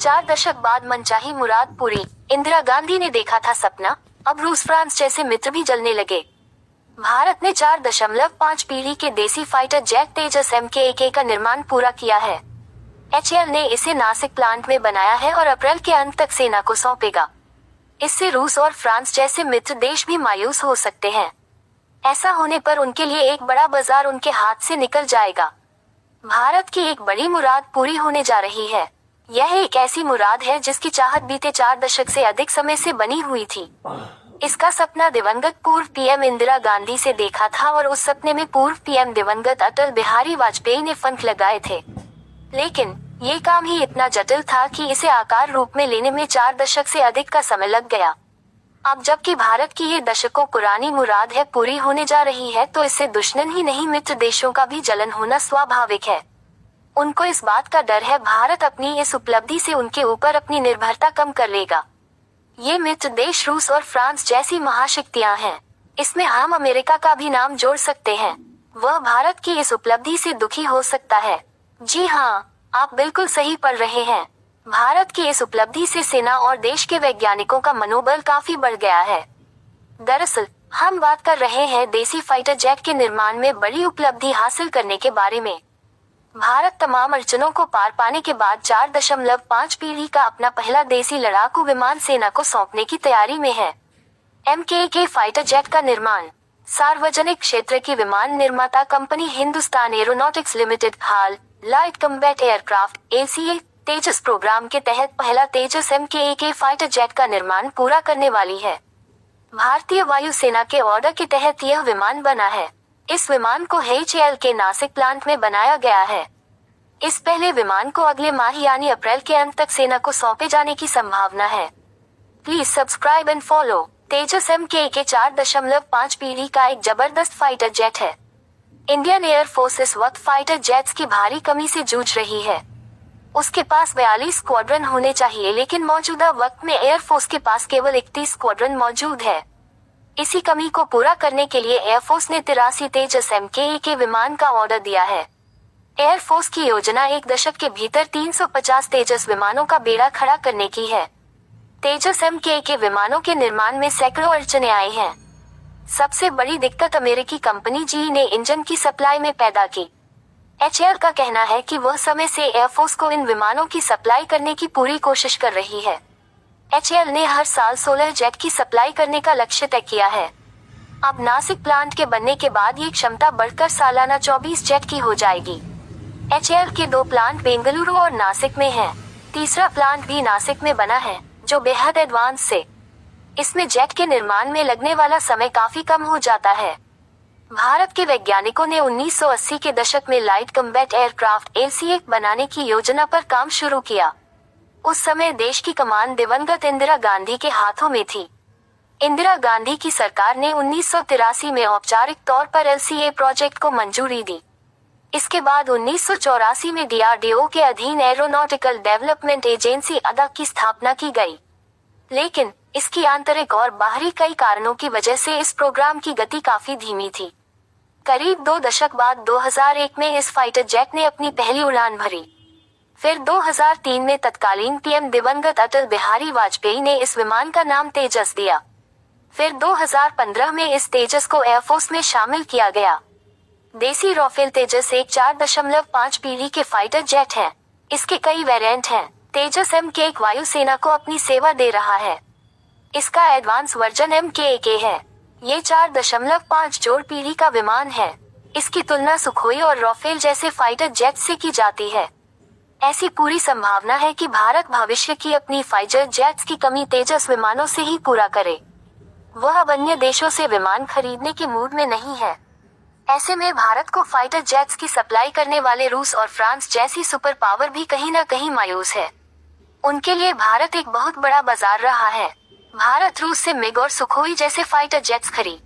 4 दशक बाद मनचाही मुराद पूरी। इंदिरा गांधी ने देखा था सपना, अब रूस फ्रांस जैसे मित्र भी जलने लगे। भारत ने 4.5 पीढ़ी के देसी फाइटर जेट तेजस MK-1A का निर्माण पूरा किया है। HAL ने इसे नासिक प्लांट में बनाया है और अप्रैल के अंत तक सेना को सौंपेगा। इससे रूस और फ्रांस जैसे मित्र देश भी मायूस हो सकते हैं। ऐसा होने पर उनके लिए एक बड़ा बाजार उनके हाथ से निकल जाएगा। भारत की एक बड़ी मुराद पूरी होने जा रही है। यह एक ऐसी मुराद है जिसकी चाहत बीते 4 दशक से अधिक समय से बनी हुई थी। इसका सपना दिवंगत पूर्व PM इंदिरा गांधी से देखा था और उस सपने में पूर्व PM दिवंगत अटल बिहारी वाजपेयी ने पंख लगाए थे। लेकिन ये काम ही इतना जटिल था कि इसे आकार रूप में लेने में 4 दशक से अधिक का समय लग गया। अब जबकि भारत की ये दशकों पुरानी मुराद है पूरी होने जा रही है, तो इससे दुश्मन ही नहीं मित्र देशों का भी जलन होना स्वाभाविक है। उनको इस बात का डर है भारत अपनी इस उपलब्धि से उनके ऊपर अपनी निर्भरता कम कर लेगा। ये मित्र देश रूस और फ्रांस जैसी महाशक्तियां हैं। इसमें हम अमेरिका का भी नाम जोड़ सकते हैं। वह भारत की इस उपलब्धि से दुखी हो सकता है। जी हाँ, आप बिल्कुल सही पढ़ रहे हैं। भारत की इस उपलब्धि से सेना और देश के वैज्ञानिकों का मनोबल काफी बढ़ गया है। दरअसल हम बात कर रहे हैं देसी फाइटर जेट के निर्माण में बड़ी उपलब्धि हासिल करने के बारे में। भारत तमाम अड़चनों को पार पाने के बाद 4.5 पीढ़ी का अपना पहला देसी लड़ाकू विमान सेना को सौंपने की तैयारी में है। MK-1A फाइटर जेट का निर्माण सार्वजनिक क्षेत्र की विमान निर्माता कंपनी हिंदुस्तान एरोनॉटिक्स लिमिटेड हाल लाइट कम्बैट एयरक्राफ्ट LCA तेजस प्रोग्राम के तहत पहला तेजस MK-1A फाइटर जेट का निर्माण पूरा करने वाली है। भारतीय वायुसेना के ऑर्डर के तहत यह विमान बना है। इस विमान को HAL के नासिक प्लांट में बनाया गया है। इस पहले विमान को अगले माह यानी अप्रैल के अंत तक सेना को सौंपे जाने की संभावना है। Please subscribe and follow. Tejas MK-1A 4.5 पीढ़ी का एक जबरदस्त फाइटर जेट है। इंडियन एयरफोर्स इस वक्त फाइटर जेट्स की भारी कमी से जूझ रही है। उसके पास 42 स्क्वाड्रन होने चाहिए, लेकिन मौजूदा वक्त में एयरफोर्स के पास केवल 31 स्क्वाड्रन मौजूद है। इसी कमी को पूरा करने के लिए एयरफोर्स ने 83 तेजस MK-1A विमान का ऑर्डर दिया है। एयरफोर्स की योजना एक दशक के भीतर 350 तेजस विमानों का बेड़ा खड़ा करने की है। तेजस MK-1A विमानों के निर्माण में सैकड़ों अड़चनें आई हैं। सबसे बड़ी दिक्कत अमेरिकी कंपनी GE ने इंजन की सप्लाई में पैदा की। HAL का कहना है कि वह समय से एयरफोर्स को इन विमानों की सप्लाई करने की पूरी कोशिश कर रही है। HAL ने हर साल 16 जेट की सप्लाई करने का लक्ष्य तय किया है। अब नासिक प्लांट के बनने के बाद ये क्षमता बढ़कर सालाना 24 जेट की हो जाएगी। HAL के 2 प्लांट बेंगलुरु और नासिक में हैं। तीसरा प्लांट भी नासिक में बना है, जो बेहद एडवांस से। इसमें जेट के निर्माण में लगने वाला समय काफी कम हो जाता है। भारत के वैज्ञानिकों ने 1980 के दशक में लाइट कम्बैट एयरक्राफ्ट LCA बनाने की योजना पर काम शुरू किया। उस समय देश की कमान दिवंगत इंदिरा गांधी के हाथों में थी। इंदिरा गांधी की सरकार ने 1983 में औपचारिक तौर पर LCA प्रोजेक्ट को मंजूरी दी। इसके बाद 1984 में DRDO के अधीन एरोनॉटिकल डेवलपमेंट एजेंसी ADA की स्थापना की गई। लेकिन इसकी आंतरिक और बाहरी कई कारणों की वजह से इस प्रोग्राम की गति काफी धीमी थी। करीब 2 दशक बाद 2001 में इस फाइटर जेट ने अपनी पहली उड़ान भरी। फिर 2003 में तत्कालीन PM दिवंगत अटल बिहारी वाजपेयी ने इस विमान का नाम तेजस दिया। फिर 2015 में इस तेजस को एयरफोर्स में शामिल किया गया। देसी राफेल तेजस एक 4.5 पीढ़ी के फाइटर जेट है। इसके कई वेरिएंट हैं। तेजस MK-1 वायुसेना को अपनी सेवा दे रहा है। इसका एडवांस वर्जन MK-1A है। ये 4.5 जोड़ पीढ़ी का विमान है। इसकी तुलना सुखोई और राफेल जैसे फाइटर जेट से की जाती है। ऐसी पूरी संभावना है कि भारत भविष्य की अपनी फाइटर जेट्स की कमी तेजस विमानों से ही पूरा करे। वह अब अन्य देशों से विमान खरीदने के मूड में नहीं है। ऐसे में भारत को फाइटर जेट्स की सप्लाई करने वाले रूस और फ्रांस जैसी सुपर पावर भी कहीं न कहीं मायूस है। उनके लिए भारत एक बहुत बड़ा बाजार रहा है। भारत रूस से मिग और सुखोई जैसे फाइटर जेट्स खरीद